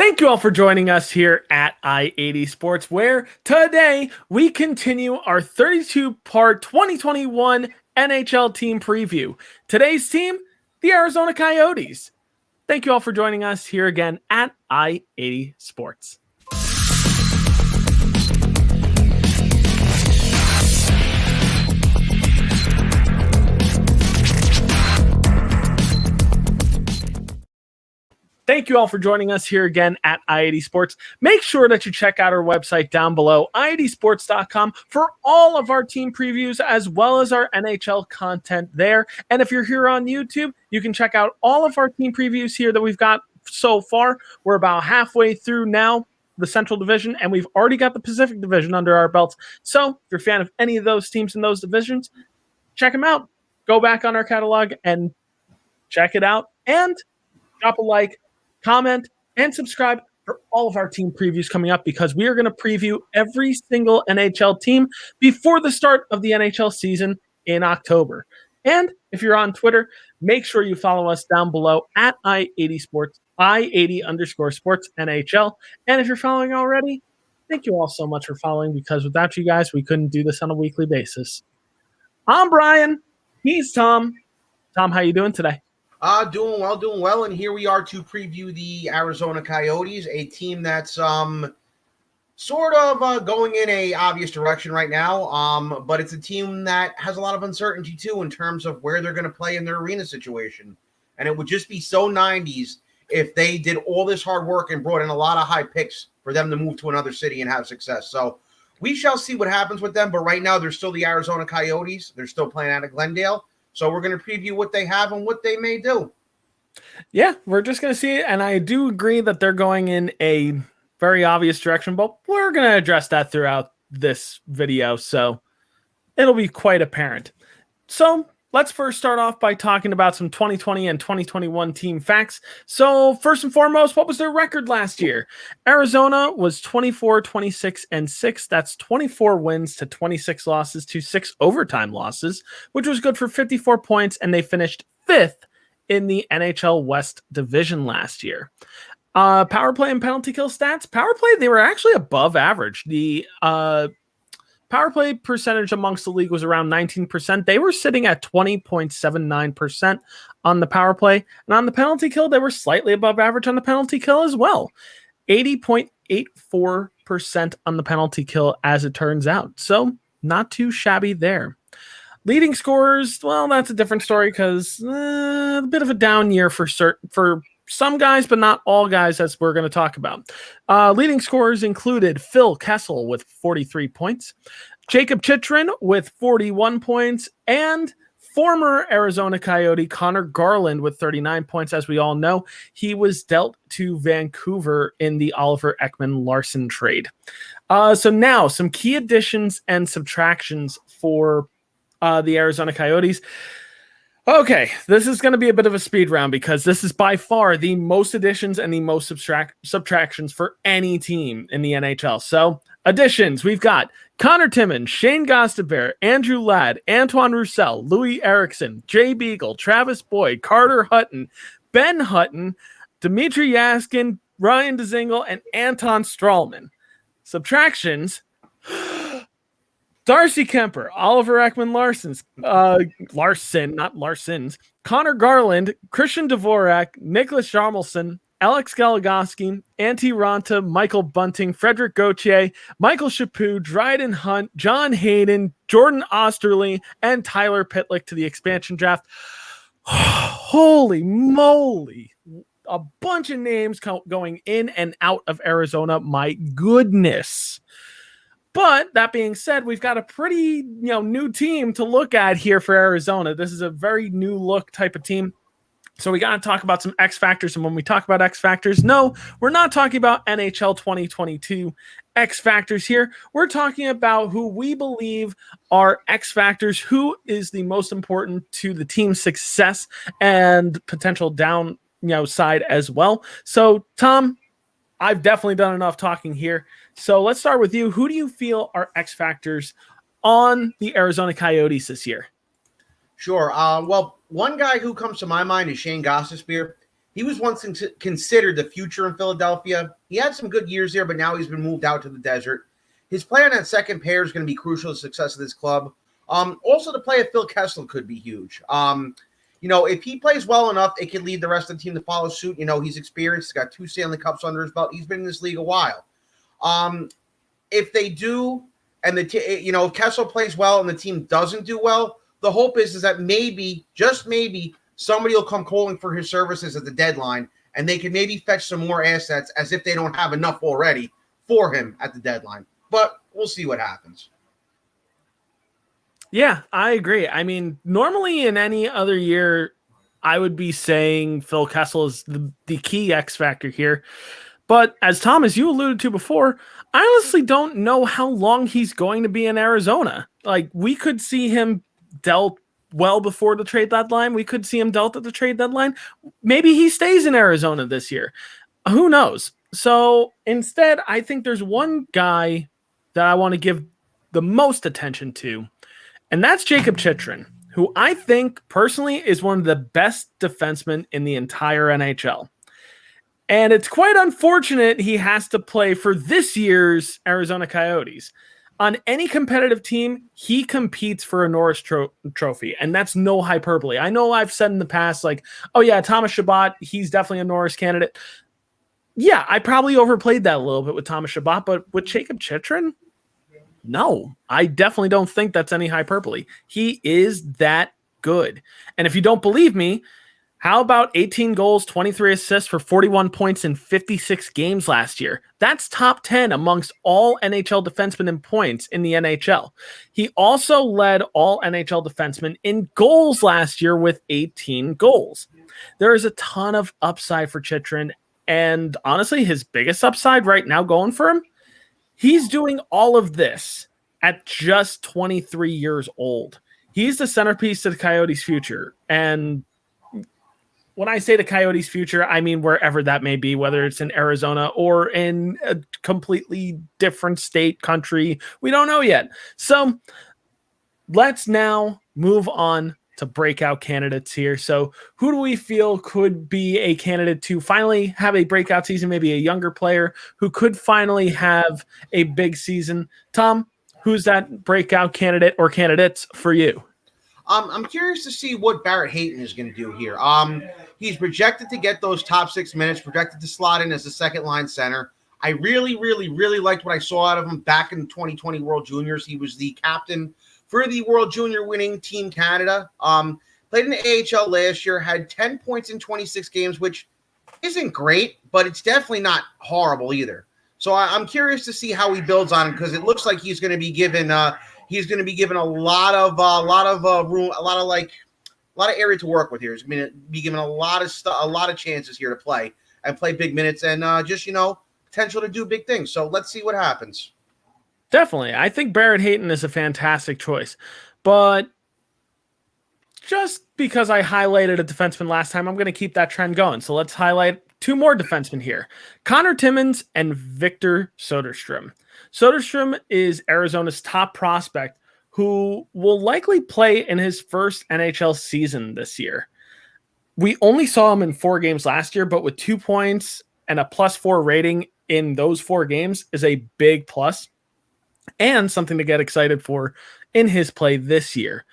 Thank you all for joining us here at I-80 Sports, where today we continue our 32-part 2021 NHL team preview. Today's team, the Arizona Coyotes. Thank you all for joining us here again at I-80 Sports. Thank you all for joining us here again at I-80 Sports. Make sure that you check out our website down below, i80sports.com, for all of our team previews as well as our NHL content there. And if you're here on YouTube, you can check out all of our team previews here that we've got so far. We're about halfway through now, the Central Division, and we've already got the Pacific Division under our belts. So if you're a fan of any of those teams in those divisions, check them out. Go back on our catalog and check it out. And drop a like, comment, and subscribe for all of our team previews coming up, because we are going to preview every single NHL team before the start of the NHL season in October. And if you're on Twitter, make sure you follow us down below at I-80 Sports, I-80_Sports NHL. And if you're following already, thank you all so much for following, because without you guys, we couldn't do this on a weekly basis. I'm Brian. He's Tom. Tom, how you doing today? Doing well, and here we are to preview the Arizona Coyotes, a team that's sort of going in a obvious direction right now, but it's a team that has a lot of uncertainty too in terms of where they're going to play in their arena situation, and it would just be so 90s if they did all this hard work and brought in a lot of high picks for them to move to another city and have success. So we shall see what happens with them, but right now they're still the Arizona Coyotes. They're still playing out of Glendale. So we're going to preview what they have and what they may do. Yeah, we're just going to see it. And I do agree that they're going in a very obvious direction, but we're going to address that throughout this video. So it'll be quite apparent. So let's first start off by talking about some 2020 and 2021 team facts. So first and foremost, what was their record last year? Arizona was 24, 26, and 6. That's 24 wins to 26 losses to 6 overtime losses, which was good for 54 points, and they finished 5th in the NHL West Division last year. Power play and penalty kill stats. Power play, they were actually above average. The power play percentage amongst the league was around 19%. They were sitting at 20.79% on the power play. And on the penalty kill, they were slightly above average on the penalty kill as well. 80.84% on the penalty kill, as it turns out. So not too shabby there. Leading scorers, well, that's a different story, because a bit of a down year for some guys, but not all guys, as we're going to talk about. Leading scorers included Phil Kessel with 43 points, Jakob Chychrun with 41 points, and former Arizona Coyote Connor Garland with 39 points. As we all know, he was dealt to Vancouver in the Oliver Ekman-Larsson trade. So now, some key additions and subtractions for the Arizona Coyotes. Okay, this is going to be a bit of a speed round, because this is by far the most additions and the most subtractions for any team in the NHL. So, additions, we've got Connor Timmins, Shane Gostisbehere, Andrew Ladd, Antoine Roussel, Louis Eriksson, Jay Beagle, Travis Boyd, Carter Hutton, Ben Hutton, Dmitry Yaskin, Ryan Dzingel, and Anton Strawman. Subtractions, Darcy Kemper, Oliver Ekman-Larsson's, not Larson's, Connor Garland, Christian Dvorak, Nicholas Jarmelson, Alex Goligoski, Antti Ranta, Michael Bunting, Frederick Gauthier, Michael Chaput, Dryden Hunt, John Hayden, Jordan Osterley, and Tyler Pitlick to the expansion draft. Holy moly. A bunch of names going in and out of Arizona. My goodness. But that being said, we've got a pretty new team to look at here for Arizona. This is a very new look type of team. So we got to talk about some X factors. And when we talk about X factors, no, we're not talking about NHL 2022 X factors here. We're talking about who we believe are X factors, who is the most important to the team's success and potential downside as well. So, Tom, I've definitely done enough talking here. So let's start with you. Who do you feel are X factors on the Arizona Coyotes this year? Sure. Well, one guy who comes to my mind is Shane Gostisbehere. He was once considered the future in Philadelphia. He had some good years there, but now he's been moved out to the desert. His play on that second pair is going to be crucial to the success of this club. Also, the play of Phil Kessel could be huge. If he plays well enough, it could lead the rest of the team to follow suit. He's experienced. He's got 2 Stanley Cups under his belt. He's been in this league a while. If they do, and if Kessel plays well and the team doesn't do well, the hope is that maybe, just maybe, somebody will come calling for his services at the deadline, and they can maybe fetch some more assets as if they don't have enough already for him at the deadline. But we'll see what happens. Yeah, I agree. I mean, normally in any other year, I would be saying Phil Kessel is the key X factor here. But as Thomas, you alluded to before, I honestly don't know how long he's going to be in Arizona. Like, we could see him dealt well before the trade deadline. We could see him dealt at the trade deadline. Maybe he stays in Arizona this year. Who knows? So instead, I think there's one guy that I want to give the most attention to, and that's Jakob Chychrun, who I think personally is one of the best defensemen in the entire NHL. And it's quite unfortunate he has to play for this year's Arizona Coyotes. On any competitive team, he competes for a Norris trophy, and that's no hyperbole. I know I've said in the past, like, oh yeah, Thomas Chabot, he's definitely a Norris candidate. Yeah, I probably overplayed that a little bit with Thomas Chabot, but with Jakob Chychrun, no, I definitely don't think that's any hyperbole. He is that good. And if you don't believe me, how about 18 goals, 23 assists for 41 points in 56 games last year? That's top 10 amongst all NHL defensemen in points in the NHL. He also led all NHL defensemen in goals last year with 18 goals. There is a ton of upside for Chychrun, and honestly, his biggest upside right now going for him, he's doing all of this at just 23 years old. He's the centerpiece to the Coyotes' future, and when I say the Coyotes' future, I mean wherever that may be, whether it's in Arizona or in a completely different state, country. We don't know yet. So let's now move on to breakout candidates here. So who do we feel could be a candidate to finally have a breakout season, maybe a younger player who could finally have a big season? Tom, who's that breakout candidate or candidates for you? I'm curious to see what Barrett Hayton is going to do here. He's projected to get those top 6 minutes, projected to slot in as the second line center. I really, really, really liked what I saw out of him back in 2020 World Juniors. He was the captain for the World Junior winning Team Canada. Played in the AHL last year, had 10 points in 26 games, which isn't great, but it's definitely not horrible either. So I'm curious to see how he builds on him, because it looks like he's going to be given a lot of room, a lot of area to work with here. He's going to be given a lot of chances here to play big minutes and potential to do big things. So let's see what happens. Definitely. I think Barrett Hayton is a fantastic choice, but just because I highlighted a defenseman last time, I'm going to keep that trend going. So let's highlight 2 more defensemen here, Connor Timmins and Victor Soderstrom. Soderstrom is Arizona's top prospect who will likely play in his first NHL season this year. We only saw him in 4 games last year, but with 2 points and a +4 rating in those 4 games is a big plus and something to get excited for in his play this year.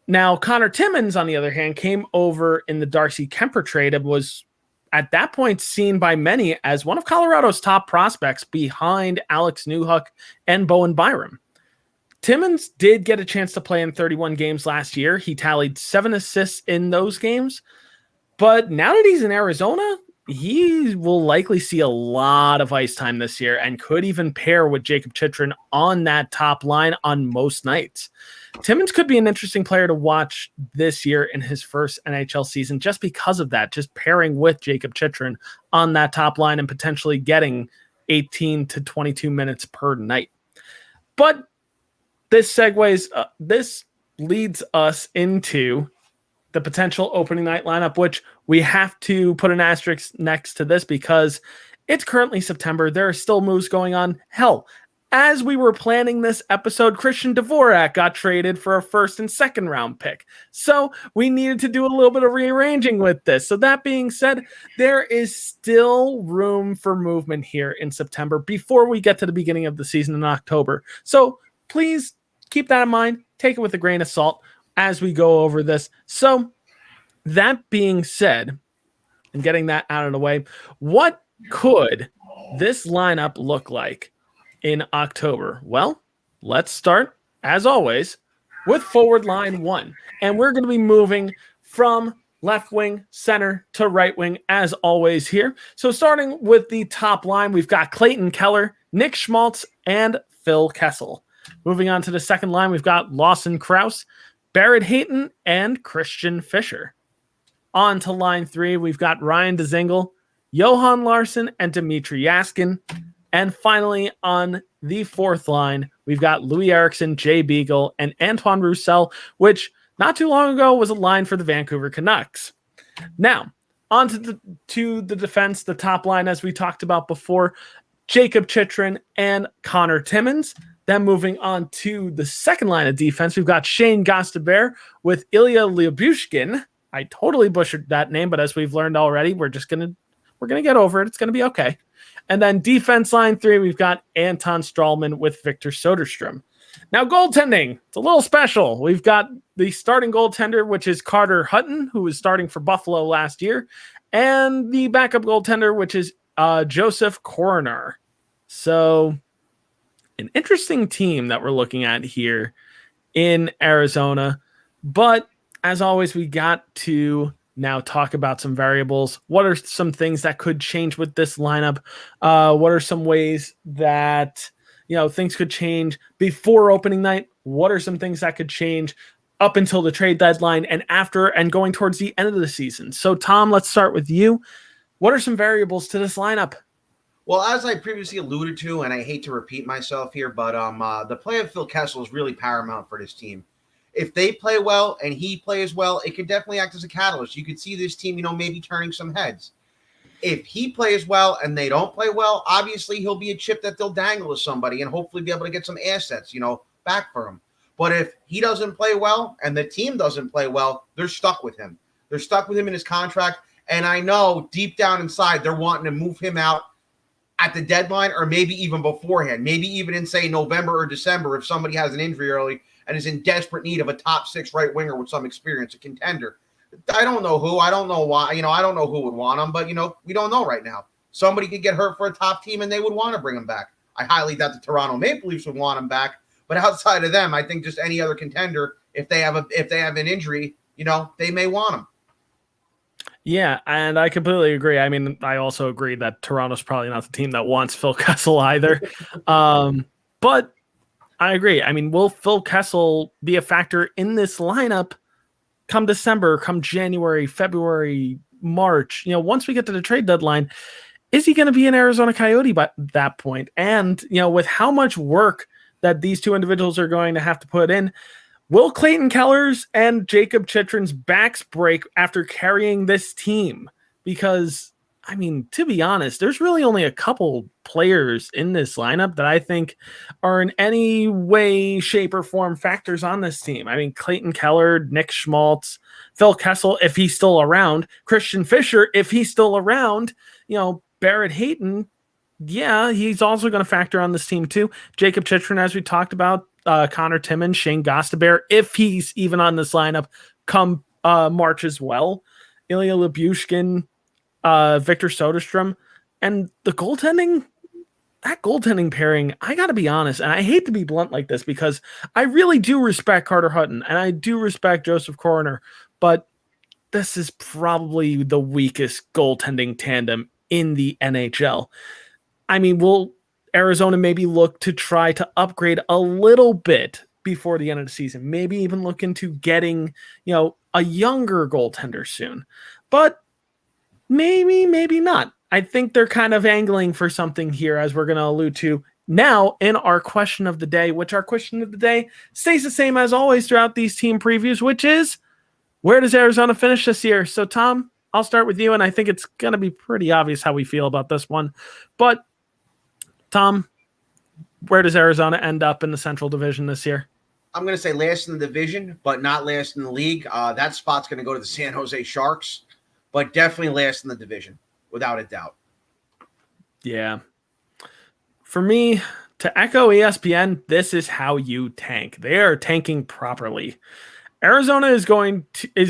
Now, Connor Timmins, on the other hand, came over in the Darcy Kemper trade and was at that point seen by many as one of Colorado's top prospects behind Alex Newhook and Bowen Byram. Timmins did get a chance to play in 31 games last year. He tallied 7 assists in those games. But now that he's in Arizona, he will likely see a lot of ice time this year and could even pair with Jakob Chychrun on that top line on most nights. Timmins could be an interesting player to watch this year in his first NHL season just because of that, just pairing with Jakob Chychrun on that top line and potentially getting 18 to 22 minutes per night. But this leads us into the potential opening night lineup, which we have to put an asterisk next to this because it's currently September. There are still moves going on. Hell, As we were planning this episode, Christian Dvorak got traded for a first and second round pick. So we needed to do a little bit of rearranging with this. So that being said, there is still room for movement here in September before we get to the beginning of the season in October. So please keep that in mind. Take it with a grain of salt as we go over this. So that being said, and getting that out of the way, what could this lineup look like in October? Well, let's start, as always, with forward line 1. And we're going to be moving from left wing, center to right wing, as always here. So starting with the top line, we've got Clayton Keller, Nick Schmaltz, and Phil Kessel. Moving on to the second line, we've got Lawson Krause, Barrett Hayton, and Christian Fischer. On to line 3, we've got Ryan Dzingel, Johan Larsson, and Dmitry Yaskin. And finally, on the fourth line, we've got Louis Eriksson, Jay Beagle, and Antoine Roussel, which not too long ago was a line for the Vancouver Canucks. Now, on to the defense, the top line, as we talked about before, Jakob Chychrun and Connor Timmins. Then moving on to the second line of defense, we've got Shane Gostabert with Ilya Lyubushkin. I totally butchered that name, but as we've learned already, we're gonna get over it. It's gonna be okay. And then defense line 3, we've got Anton Strahlman with Victor Soderstrom. Now goaltending, it's a little special. We've got the starting goaltender, which is Carter Hutton, who was starting for Buffalo last year, and the backup goaltender, which is Joseph Coroner. So an interesting team that we're looking at here in Arizona, but as always, we got to now talk about some variables. What are some things that could change with this lineup? What are some ways that things could change before opening night? What are some things that could change up until the trade deadline and after and going towards the end of the season? So, Tom, let's start with you. What are some variables to this lineup? Well, as I previously alluded to, and I hate to repeat myself here, but the play of Phil Kessel is really paramount for this team. If they play well and he plays well, it could definitely act as a catalyst. You could see this team, maybe turning some heads. If he plays well and they don't play well, obviously he'll be a chip that they'll dangle to somebody and hopefully be able to get some assets, back for him. But if he doesn't play well and the team doesn't play well, they're stuck with him. They're stuck with him in his contract. And I know deep down inside, they're wanting to move him out at the deadline or maybe even beforehand, maybe even in, say, November or December if somebody has an injury early and is in desperate need of a top 6 right winger with some experience, a contender. I don't know who. I don't know why. I don't know who would want him, but, we don't know right now. Somebody could get hurt for a top team and they would want to bring him back. I highly doubt the Toronto Maple Leafs would want him back, but outside of them, I think just any other contender, if they have an injury, they may want him. Yeah, and I completely agree. I mean, I also agree that Toronto's probably not the team that wants Phil Kessel either. But I agree. I mean, will Phil Kessel be a factor in this lineup come December, come January, February, March? Once we get to the trade deadline, is he going to be an Arizona Coyote by that point? And, with how much work that these two individuals are going to have to put in, will Clayton Keller's and Jakob Chychrun's backs break after carrying this team? Because, I mean, to be honest, there's really only a couple players in this lineup that I think are in any way, shape, or form factors on this team. I mean, Clayton Keller, Nick Schmaltz, Phil Kessel, if he's still around, Christian Fischer, if he's still around, Barrett Hayton, yeah, he's also going to factor on this team too. Jakob Chychrun, as we talked about, Connor Timmins, Shane Gostabert, if he's even on this lineup come March as well, Ilya Lyubushkin, Victor Soderstrom, and the goaltending, that goaltending pairing, I got to be honest, and I hate to be blunt like this because I really do respect Carter Hutton and I do respect Joseph Coroner, but this is probably the weakest goaltending tandem in the NHL. I mean, will Arizona maybe look to try to upgrade a little bit before the end of the season? Maybe even look into getting, a younger goaltender soon. But maybe not. I think they're kind of angling for something here, as we're going to allude to now in our question of the day, which our question of the day stays the same as always throughout these team previews, which is, where does Arizona finish this year? So, Tom, I'll start with you, and I think it's going to be pretty obvious how we feel about this one. But, Tom, where does Arizona end up in the Central Division this year? I'm going to say last in the division, but not last in the league. That spot's going to go to the San Jose Sharks, but definitely last in the division, without a doubt. Yeah. For me, to echo ESPN, this is how you tank. They are tanking properly. Arizona is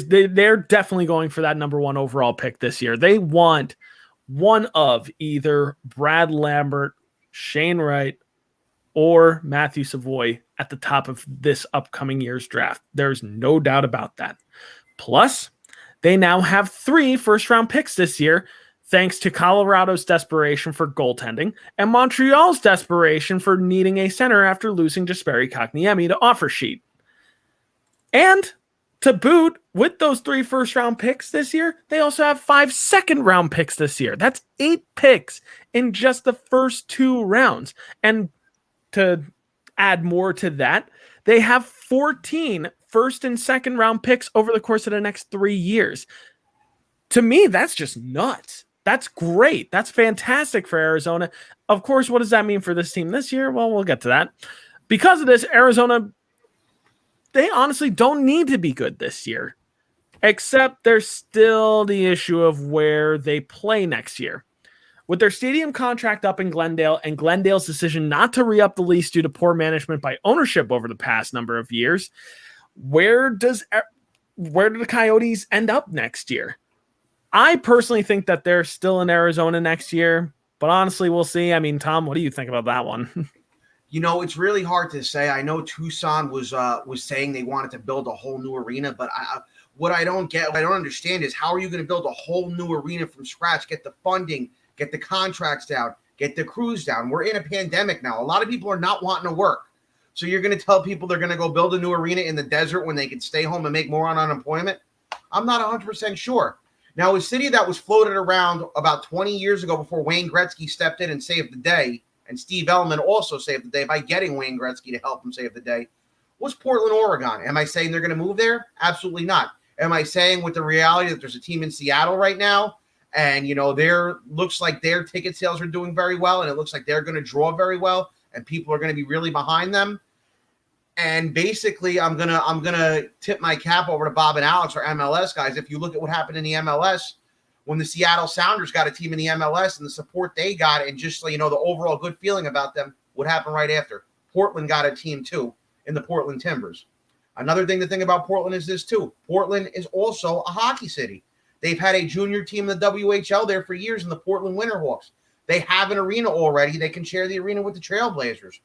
they're definitely going for that number 1 overall pick this year. They want one of either Brad Lambert, Shane Wright, or Matthew Savoy at the top of this upcoming year's draft. There's no doubt about that. Plus, they now have 3 first-round picks this year, thanks to Colorado's desperation for goaltending and Montreal's desperation for needing a center after losing Jesperi Kotkaniemi to offer sheet. And to boot, with those 3 first-round picks this year, they also have 5 second-round picks this year. That's 8 picks in just the first 2 rounds. And to add more to that, they have 14 first and second round picks over the course of the next 3 years. To me, that's just nuts. That's great. That's fantastic for Arizona. Of course, what does that mean for this team this year? Well, we'll get to that. Because of this, Arizona, they honestly don't need to be good this year, except there's still the issue of where they play next year. With their stadium contract up in Glendale and Glendale's decision not to re-up the lease due to poor management by ownership over the past number of years, where do the Coyotes end up next year? I personally think that they're still in Arizona next year, but honestly, we'll see. I mean, Tom, what do you think about that one? It's really hard to say. I know Tucson was saying they wanted to build a whole new arena, but what I don't understand is how are you going to build a whole new arena from scratch, get the funding, get the contracts down, get the crews down. We're in a pandemic now. A lot of people are not wanting to work. So you're going to tell people they're going to go build a new arena in the desert when they can stay home and make more on unemployment? I'm not 100% sure. Now, a city that was floated around about 20 years ago before Wayne Gretzky stepped in and saved the day, and Steve Ellman also saved the day by getting Wayne Gretzky to help him save the day, was Portland, Oregon. Am I saying they're going to move there? Absolutely not. Am I saying with the reality that there's a team in Seattle right now, and, looks like their ticket sales are doing very well, and it looks like they're going to draw very well, and people are going to be really behind them. And basically, I'm gonna tip my cap over to Bob and Alex, our MLS guys. If you look at what happened in the MLS, when the Seattle Sounders got a team in the MLS and the support they got, and just the overall good feeling about them, what happened right after? Portland got a team too in the Portland Timbers. Another thing to think about Portland is this too. Portland is also a hockey city. They've had a junior team in the WHL there for years in the Portland Winterhawks. They have an arena already. They can share the arena with the Trailblazers.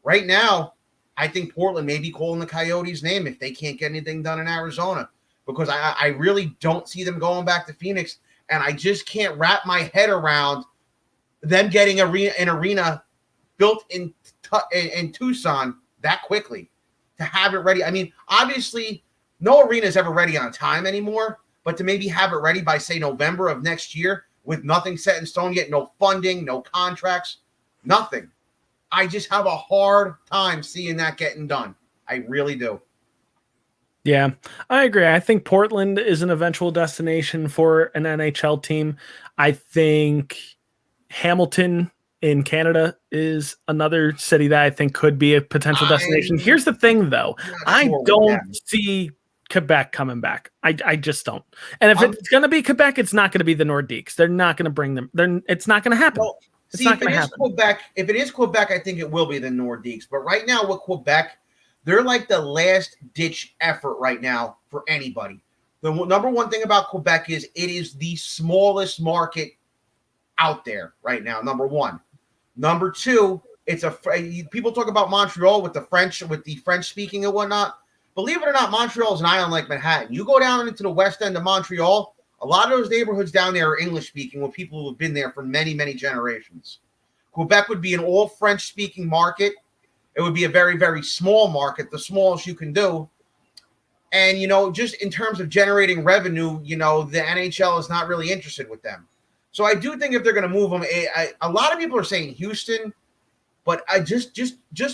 Right now, I think Portland may be calling the Coyotes' name if they can't get anything done in Arizona, because I really don't see them going back to Phoenix, and I just can't wrap my head around them getting an arena built in Tucson that quickly to have it ready. I mean, obviously, no arena is ever ready on time anymore, but to maybe have it ready by, say, November of next year with nothing set in stone yet, no funding, no contracts, nothing. I just have a hard time seeing that getting done. I really do. Yeah, I agree. I think Portland is an eventual destination for an NHL team. I think Hamilton in Canada is another city that I think could be a potential destination. Here's the thing, though. I don't see Quebec coming back. I just don't. And if it's going to be Quebec, it's not going to be the Nordiques. They're not going to bring them. It's not going to happen. Well, if it is Quebec, I think it will be the Nordiques. But right now with Quebec, they're like the last-ditch effort right now for anybody. The number one thing about Quebec is it is the smallest market out there right now, number one. Number two, people talk about Montreal with the French speaking and whatnot. Believe it or not, Montreal is an island like Manhattan. You go down into the west end of Montreal, a lot of those neighborhoods down there are English-speaking with people who have been there for many, many generations. Quebec would be an all French-speaking market. It would be a very, very small market, the smallest you can do. And, just in terms of generating revenue, the NHL is not really interested with them. So I do think if they're going to move them, a lot of people are saying Houston, but I just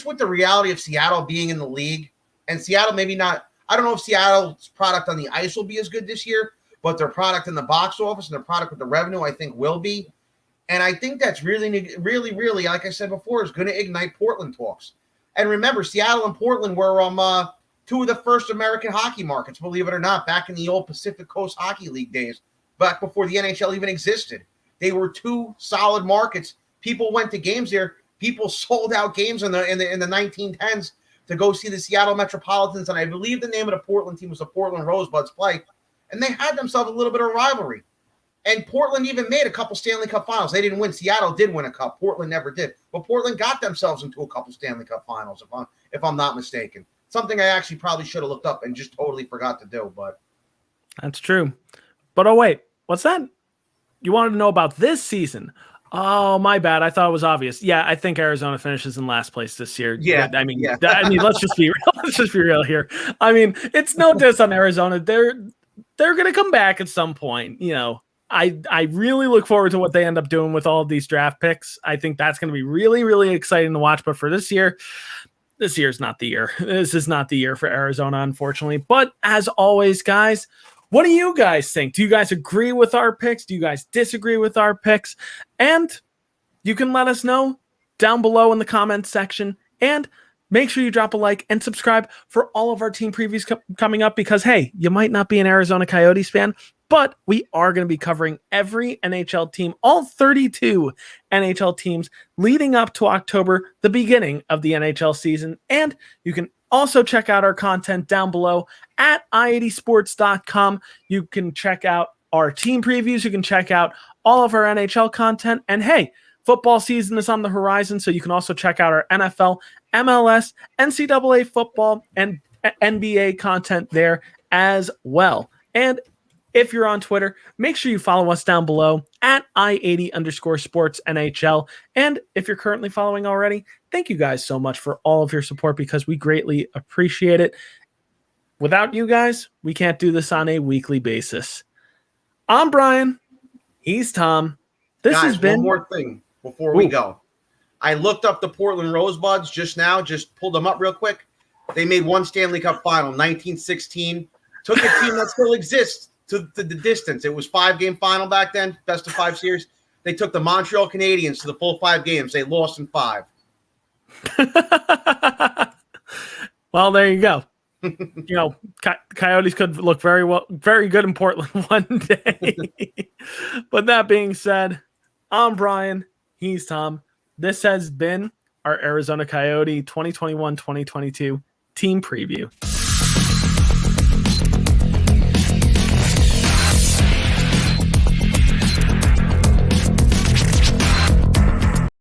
with the reality of Seattle being in the league, and Seattle maybe not, I don't know if Seattle's product on the ice will be as good this year, but their product in the box office and their product with the revenue, I think, will be. And I think that's really, really, really, like I said before, is going to ignite Portland talks. And remember, Seattle and Portland were two of the first American hockey markets, believe it or not, back in the old Pacific Coast Hockey League days, back before the NHL even existed. They were two solid markets. People went to games there. People sold out games in the 1910s to go see the Seattle Metropolitans, and I believe the name of the Portland team was the Portland Rosebuds play, and they had themselves a little bit of rivalry. And Portland even made a couple Stanley Cup finals. They didn't win. Seattle did win a cup. Portland never did. But Portland got themselves into a couple Stanley Cup finals, if I'm not mistaken. Something I actually probably should have looked up and just totally forgot to do. But that's true. But oh wait, what's that? You wanted to know about this season? Oh, my bad. I thought it was obvious. Yeah, I think Arizona finishes in last place this year. Yeah, I mean, let's just be real. Let's just be real here. I mean, it's no diss on Arizona. They're going to come back at some point. You know, I really look forward to what they end up doing with all of these draft picks. I think that's going to be really, really exciting to watch. But for this year's not the year. This is not the year for Arizona, unfortunately. But as always, guys, what do you guys think? Do you guys agree with our picks? Do you guys disagree with our picks? And you can let us know down below in the comments section. And make sure you drop a like and subscribe for all of our team previews coming up because, hey, you might not be an Arizona Coyotes fan, but we are going to be covering every NHL team, all 32 NHL teams leading up to October, the beginning of the NHL season. And you can also check out our content down below at i80sports.com. You can check out our team previews. You can check out all of our NHL content. And hey, football season is on the horizon, so you can also check out our NFL, MLS, NCAA football, and NBA content there as well. And if you're on Twitter, make sure you follow us down below at i80_sportsNHL. And if you're currently following already, thank you guys so much for all of your support because we greatly appreciate it. Without you guys, we can't do this on a weekly basis. I'm Brian. He's Tom. This has been one more thing before we go. I looked up the Portland Rosebuds just now, just pulled them up real quick. They made one Stanley Cup final, 1916. Took a team that still exists to the distance. It was 5-game final back then, best of 5 series. They took the Montreal Canadiens to the full 5 games. They lost in 5. Well, there you go. You know, Coyotes could look very good in Portland one day. But that being said, I'm Brian. He's Tom. This has been our Arizona Coyote 2021-2022 team preview.